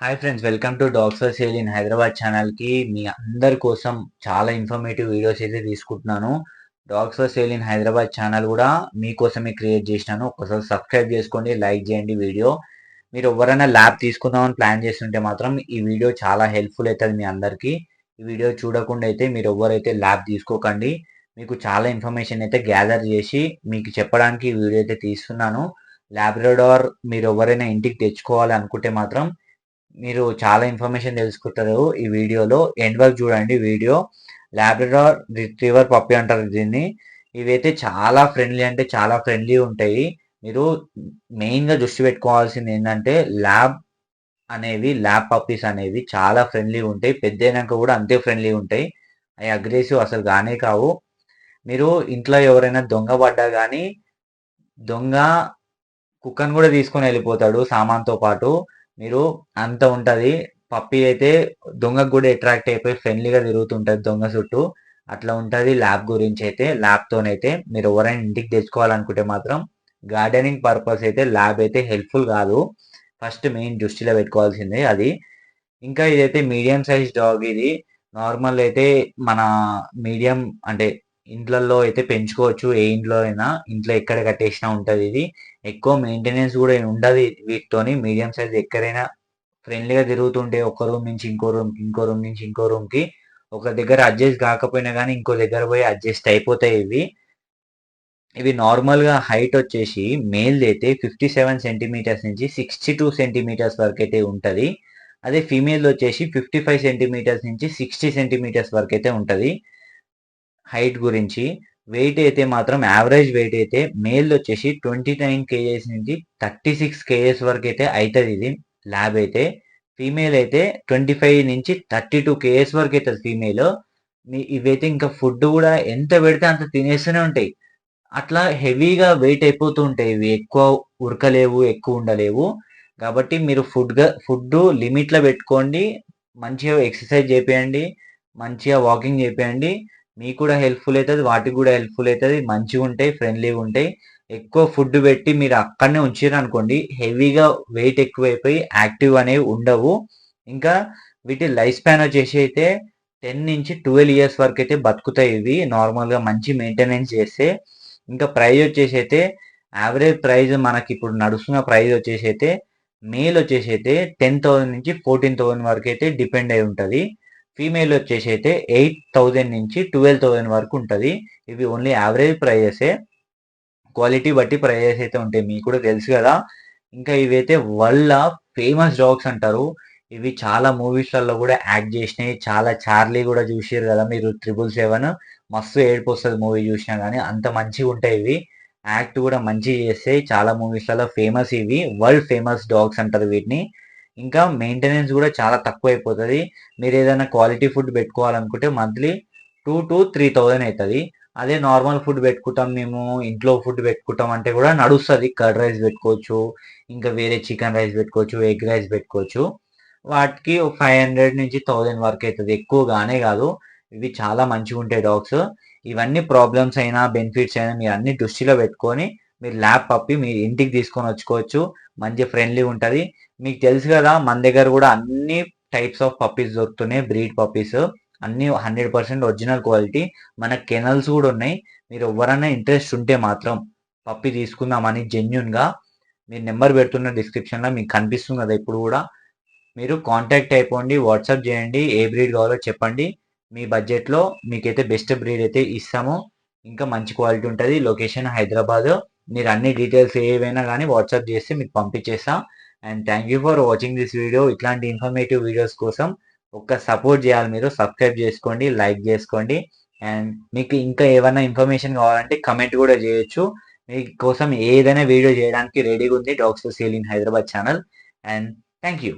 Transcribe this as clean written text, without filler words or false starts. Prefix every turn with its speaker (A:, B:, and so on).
A: Hi friends, welcome to dogs for sale in Hyderabad ఛానల్కి. మీ అందరి కోసం చాలా ఇన్ఫర్మేటివ్ వీడియోస్ అయితే తీసుకుంటున్నాను. Dogs for sale in Hyderabad channel కూడా మీకోసమే క్రియేట్ చేసినాను. ఒకసారి సబ్స్క్రైబ్ చేసుకోండి, లైక్ చేయండి వీడియో. మీరు ఎవరైనా ల్యాబ్ తీసుకుందామని ప్లాన్ చేస్తుంటే మాత్రం ఈ వీడియో చాలా హెల్ప్ఫుల్ అవుతుంది మీ అందరికీ. ఈ వీడియో చూడకుండా అయితే మీరు ఎవరైతే ల్యాబ్ తీసుకోకండి. మీకు చాలా ఇన్ఫర్మేషన్ అయితే గ్యాదర్ చేసి మీకు చెప్పడానికి ఈ వీడియో అయితే తీస్తున్నాను. ల్యాబ్రడార్ మీరు ఎవరైనా ఇంటికి తెచ్చుకోవాలి అనుకుంటే మాత్రం మీరు చాలా ఇన్ఫర్మేషన్ తెలుసుకుంటారు ఈ వీడియోలో. ఎండ్ వరకు చూడండి వీడియో. లాబ్రడార్ రిట్రీవర్ పప్పి అంటారు దీన్ని. ఇవైతే చాలా ఫ్రెండ్లీ, అంటే చాలా ఫ్రెండ్లీ ఉంటాయి. మీరు మెయిన్గా దృష్టి పెట్టుకోవాల్సింది ఏంటంటే ల్యాబ్ పప్పీస్ అనేవి చాలా ఫ్రెండ్లీ ఉంటాయి. పెద్దయినాక కూడా అంతే ఫ్రెండ్లీ ఉంటాయి. అవి అగ్రెసివ్ అసలు గానే కావు. మీరు ఇంట్లో ఎవరైనా దొంగ పడ్డా కానీ దొంగ కుక్కను కూడా తీసుకొని వెళ్ళిపోతాడు సామాన్తో పాటు. మీరు అంత ఉంటది. పప్పి అయితే దొంగకు కూడా అట్రాక్ట్ అయిపోయి ఫ్రెండ్లీగా తిరుగుతుంటది దొంగ చుట్టూ. అట్లా ఉంటది ల్యాబ్ గురించి అయితే. ల్యాబ్తోనైతే మీరు ఎవరైనా ఇంటికి తెచ్చుకోవాలనుకుంటే మాత్రం గార్డెనింగ్ పర్పస్ అయితే ల్యాబ్ అయితే హెల్ప్ఫుల్ కాదు. ఫస్ట్ మెయిన్ దృష్టిలో పెట్టుకోవాల్సిందే అది. ఇంకా ఇదైతే మీడియం సైజ్ డాగ్ ఇది. నార్మల్ అయితే మన మీడియం అంటే ఇంట్లల్లో అయితే పెంచుకోవచ్చు. ఏ ఇంట్లో అయినా, ఇంట్లో ఎక్కడ కట్టేసినా ఉంటది ఇది. ఎక్కువ మెయింటెనెన్స్ కూడా ఉండదు వీటితోని. మీడియం సైజ్ ఎక్కడైనా ఫ్రెండ్లీగా తిరుగుతుంటే ఒక రూమ్ నుంచి ఇంకో రూమ్కి, ఇంకో రూమ్ నుంచి ఇంకో రూమ్కి, ఒక దగ్గర అడ్జస్ట్ కాకపోయినా కానీ ఇంకో దగ్గర పోయి అడ్జస్ట్ అయిపోతాయి ఇవి. ఇవి నార్మల్గా హైట్ వచ్చేసి మేల్ది అయితే 57 సెంటీమీటర్స్ నుంచి 62 సెంటీమీటర్స్ వరకు అయితే ఉంటుంది. అదే ఫీమేల్ వచ్చేసి 55 సెంటీమీటర్స్ నుంచి 60 సెంటీమీటర్స్ వరకు అయితే ఉంటుంది. హైట్ గురించి వెయిట్ అయితే మాత్రం యావరేజ్ వెయిట్ అయితే మేల్ వచ్చేసి 29 కేజెస్ నుంచి 36 కేజెస్ వరకు అయితే అవుతుంది ఇది ల్యాబ్ అయితే. ఫీమేల్ అయితే 25 నుంచి 32 కేజెస్ వరకు అవుతుంది ఫీమేల్. ఇవైతే ఇంకా ఫుడ్ కూడా ఎంత పెడితే అంత తినేస్తూనే ఉంటాయి. అట్లా హెవీగా వెయిట్ అయిపోతూ ఉంటాయి ఇవి. ఎక్కువ ఉరకలేవు, ఎక్కువ ఉండలేవు. కాబట్టి మీరు ఫుడ్ లిమిట్లో పెట్టుకోండి. మంచిగా ఎక్సర్సైజ్ చేపియండి, మంచిగా వాకింగ్ చేపియండి. మీకు కూడా హెల్ప్ఫుల్ అవుతుంది, వాటికి కూడా హెల్ప్ఫుల్ అవుతుంది. మంచిగా ఉంటాయి, ఫ్రెండ్లీగా ఉంటాయి. ఎక్కువ ఫుడ్ పెట్టి మీరు అక్కడనే ఉంచారు అనుకోండి, హెవీగా వెయిట్ ఎక్కువైపోయి యాక్టివ్ అనేవి ఉండవు. ఇంకా వీటి లైఫ్ స్పాన్ వచ్చేసి అయితే 10 నుంచి 12 ఇయర్స్ వరకు అయితే బతుకుతాయి ఇవి, నార్మల్గా మంచి మెయింటెనెన్స్ చేస్తే. ఇంకా ప్రైజ్ వచ్చేసి అయితే యావరేజ్ ప్రైజ్ మనకి ఇప్పుడు నడుస్తున్న ప్రైజ్ వచ్చేసి అయితే మేల్ వచ్చేసి అయితే 10,000 నుంచి 14,000 వరకు అయితే డిపెండ్ అయి ఉంటుంది. ఫీమేల్ వచ్చేసి అయితే 8,000 నుంచి 12,000 వరకు ఉంటుంది. ఇవి ఓన్లీ యావరేజ్ ప్రైజెసే. క్వాలిటీ బట్టి ప్రైజెస్ అయితే ఉంటాయి, మీకు కూడా తెలుసు కదా. ఇంకా ఇవైతే వరల్డ్ ఫేమస్ డాగ్స్ అంటారు. ఇవి చాలా మూవీస్లలో కూడా యాక్ట్ చేసినాయి. చాలా చార్లీ కూడా చూసారు కదా మీరు, 777. మస్తు ఏడుపు వస్తుంది మూవీ చూసినా కానీ, అంత మంచిగా ఉంటాయి ఇవి. యాక్ట్ కూడా మంచిగా చేస్తే చాలా మూవీస్లలో ఫేమస్. ఇవి వరల్డ్ ఫేమస్ డాగ్స్ అంటారు వీటిని. ఇంకా మెయింటెనెన్స్ కూడా చాలా తక్కువ అయిపోతుంది. మీరు ఏదైనా క్వాలిటీ ఫుడ్ పెట్టుకోవాలనుకుంటే మంత్లీ 2,000 to 3,000 అవుతుంది. అదే నార్మల్ ఫుడ్ పెట్టుకుంటాం మేము, ఇంట్లో ఫుడ్ పెట్టుకుంటాం అంటే కూడా నడుస్తుంది. కర్డ్ రైస్ పెట్టుకోవచ్చు, ఇంకా వేరే చికెన్ రైస్ పెట్టుకోవచ్చు, ఎగ్ రైస్ పెట్టుకోవచ్చు. వాటికి 500 నుంచి 1000 వరకు అవుతుంది, ఎక్కువగానే కాదు. ఇవి చాలా మంచిగా ఉంటాయి డాగ్స్. ఇవన్నీ ప్రాబ్లమ్స్ అయినా బెనిఫిట్స్ అయినా మీరు అన్ని దృష్టిలో పెట్టుకొని మీరు ల్యాబ్ పప్పి మీ ఇంటికి తీసుకొని వచ్చుకోవచ్చు. మంచి ఫ్రెండ్లీ ఉంటుంది. మీకు తెలుసు కదా, మన దగ్గర కూడా అన్ని టైప్స్ ఆఫ్ పప్పీస్ దొరుకుతున్నాయి, బ్రీడ్ పప్పీస్ అన్ని 100% ఒరిజినల్ క్వాలిటీ. మన కెనల్స్ కూడా ఉన్నాయి. మీరు ఎవరైనా ఇంట్రెస్ట్ ఉంటే మాత్రం పప్పి తీసుకుందామని జెన్యున్గా, మీరు నెంబర్ పెడుతున్న డిస్క్రిప్షన్లో మీకు కనిపిస్తుంది కదా ఇప్పుడు కూడా, మీరు కాంటాక్ట్ అయిపోండి, వాట్సాప్ చేయండి. ఏ బ్రీడ్ కావాలో చెప్పండి. మీ బడ్జెట్లో మీకైతే బెస్ట్ బ్రీడ్ అయితే ఇస్తాము. ఇంకా మంచి క్వాలిటీ ఉంటుంది. లొకేషన్ హైదరాబాద్. మీరు అన్ని డీటెయిల్స్ ఏవైనా కానీ వాట్సాప్ చేస్తే మీకు పంపించేస్తాం. And thank you for watching this video. ఇట్లాంటి ఇన్ఫర్మేటివ్ వీడియోస్ కోసం ఒక్క సపోర్ట్ చేయాలి మీరు. సబ్స్క్రైబ్ చేసుకోండి, లైక్ చేసుకోండి. అండ్ మీకు ఇంకా ఏమైనా ఇన్ఫర్మేషన్ కావాలంటే కమెంట్ కూడా చేయొచ్చు. మీకోసం ఏదైనా వీడియో చేయడానికి రెడీగా ఉంది dogs for sale in Hyderabad channel. And thank you.